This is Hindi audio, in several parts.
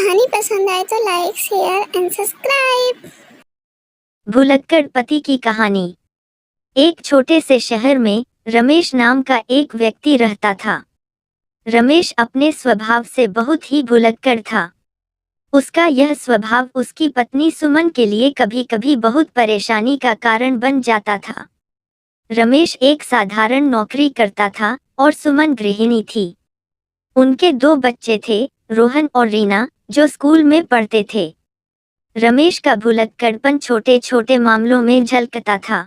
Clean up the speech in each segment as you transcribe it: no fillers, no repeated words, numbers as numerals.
कहानी पसंद आए तो लाइक शेयर एंड सब्सक्राइब। भुलक्कड़ पति की कहानी। एक छोटे से शहर में रमेश नाम का एक व्यक्ति रहता था। रमेश अपने स्वभाव से बहुत ही भुलक्कड़ था। उसका यह स्वभाव उसकी पत्नी सुमन के लिए कभी कभी बहुत परेशानी का कारण बन जाता था। रमेश एक साधारण नौकरी करता था और सुमन गृहिणी थी। उनके 2 बच्चे थे, रोहन और रीना, जो स्कूल में पढ़ते थे। रमेश का भुलक्कड़पन छोटे छोटे मामलों में झलकता था।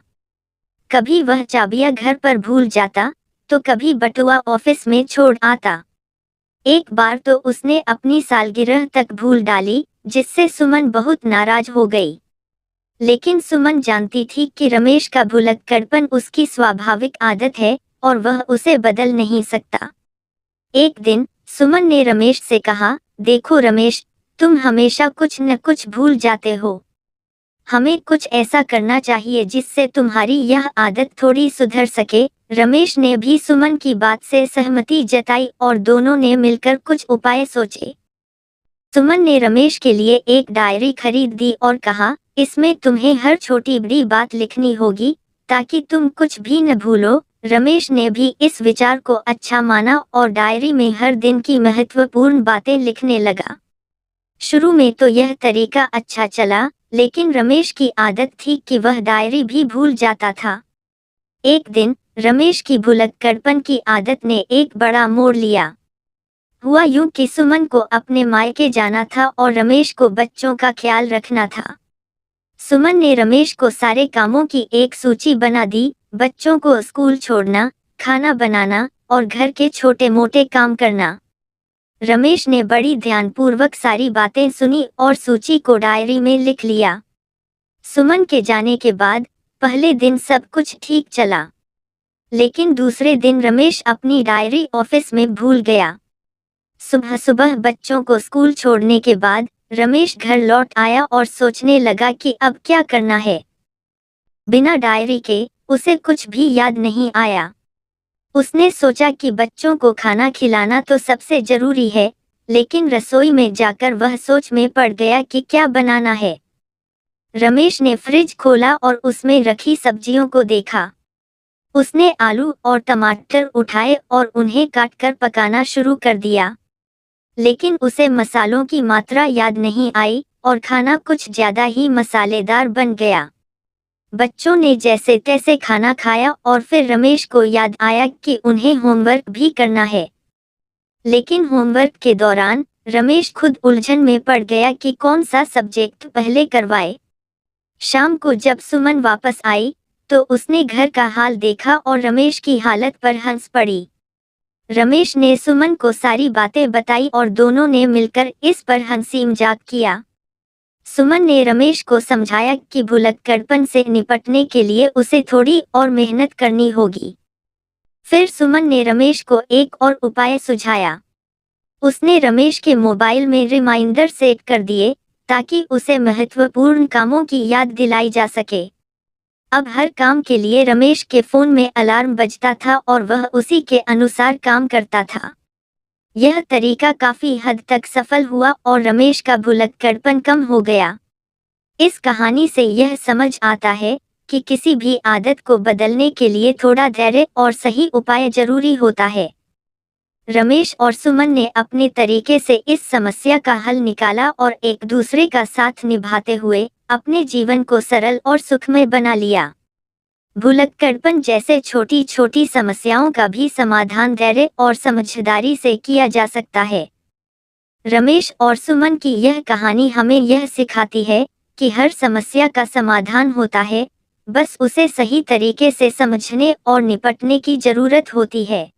कभी वह चाबियां घर पर भूल जाता, तो कभी बटुआ ऑफिस में छोड़ आता। एक बार तो उसने अपनी सालगिरह तक भूल डाली, जिससे सुमन बहुत नाराज हो गई। लेकिन सुमन जानती थी कि रमेश का भुलक्कड़पन उसकी स्वाभाविक आदत है और वह उसे बदल नहीं सकता। एक दिन सुमन ने रमेश से कहा, देखो रमेश, तुम हमेशा कुछ न कुछ भूल जाते हो। हमें कुछ ऐसा करना चाहिए जिससे तुम्हारी यह आदत थोड़ी सुधर सके। रमेश ने भी सुमन की बात से सहमति जताई और दोनों ने मिलकर कुछ उपाय सोचे। सुमन ने रमेश के लिए एक डायरी खरीद दी और कहा, इसमें तुम्हें हर छोटी बड़ी बात लिखनी होगी ताकि तुम कुछ भी न भूलो। रमेश ने भी इस विचार को अच्छा माना और डायरी में हर दिन की महत्वपूर्ण बातें लिखने लगा। शुरू में तो यह तरीका अच्छा चला, लेकिन रमेश की आदत थी कि वह डायरी भी भूल जाता था। एक दिन रमेश की भुलक्कड़पन की आदत ने एक बड़ा मोड़ लिया। हुआ यूं कि सुमन को अपने मायके जाना था और रमेश को बच्चों का ख्याल रखना था। सुमन ने रमेश को सारे कामों की एक सूची बना दी, बच्चों को स्कूल छोड़ना, खाना बनाना और घर के छोटे मोटे काम करना। रमेश ने बड़ी ध्यानपूर्वक सारी बातें सुनी और सूची को डायरी में लिख लिया। सुमन के जाने के बाद पहले दिन सब कुछ ठीक चला, लेकिन दूसरे दिन रमेश अपनी डायरी ऑफिस में भूल गया। सुबह सुबह बच्चों को स्कूल छोड़ने के बाद रमेश घर लौट आया और सोचने लगा कि अब क्या करना है। बिना डायरी के उसे कुछ भी याद नहीं आया। उसने सोचा कि बच्चों को खाना खिलाना तो सबसे जरूरी है, लेकिन रसोई में जाकर वह सोच में पड़ गया कि क्या बनाना है। रमेश ने फ्रिज खोला और उसमें रखी सब्जियों को देखा। उसने आलू और टमाटर उठाए और उन्हें काटकर पकाना शुरू कर दिया, लेकिन उसे मसालों की मात्रा याद नहीं आई और खाना कुछ ज्यादा ही मसालेदार बन गया। बच्चों ने जैसे तैसे खाना खाया और फिर रमेश को याद आया कि उन्हें होमवर्क भी करना है। लेकिन होमवर्क के दौरान रमेश खुद उलझन में पड़ गया कि कौन सा सब्जेक्ट पहले करवाए। शाम को जब सुमन वापस आई तो उसने घर का हाल देखा और रमेश की हालत पर हंस पड़ी। रमेश ने सुमन को सारी बातें बताई और दोनों ने मिलकर इस पर हंसी मजाक किया। सुमन ने रमेश को समझाया कि भुलक्कड़पन से निपटने के लिए उसे थोड़ी और मेहनत करनी होगी। फिर सुमन ने रमेश को एक और उपाय सुझाया। उसने रमेश के मोबाइल में रिमाइंडर सेट कर दिए ताकि उसे महत्वपूर्ण कामों की याद दिलाई जा सके। अब हर काम के लिए रमेश के फोन में अलार्म बजता था और वह उसी के अनुसार काम करता था। यह तरीका काफी हद तक सफल हुआ और रमेश का भुलक्कड़पन कम हो गया। इस कहानी से यह समझ आता है कि किसी भी आदत को बदलने के लिए थोड़ा धैर्य और सही उपाय जरूरी होता है। रमेश और सुमन ने अपने तरीके से इस समस्या का हल निकाला और एक दूसरे का साथ निभाते हुए अपने जीवन को सरल और सुखमय बना लिया। भुलक्कड़पन जैसे छोटी छोटी समस्याओं का भी समाधान धैर्य और समझदारी से किया जा सकता है। रमेश और सुमन की यह कहानी हमें यह सिखाती है कि हर समस्या का समाधान होता है, बस उसे सही तरीके से समझने और निपटने की जरूरत होती है।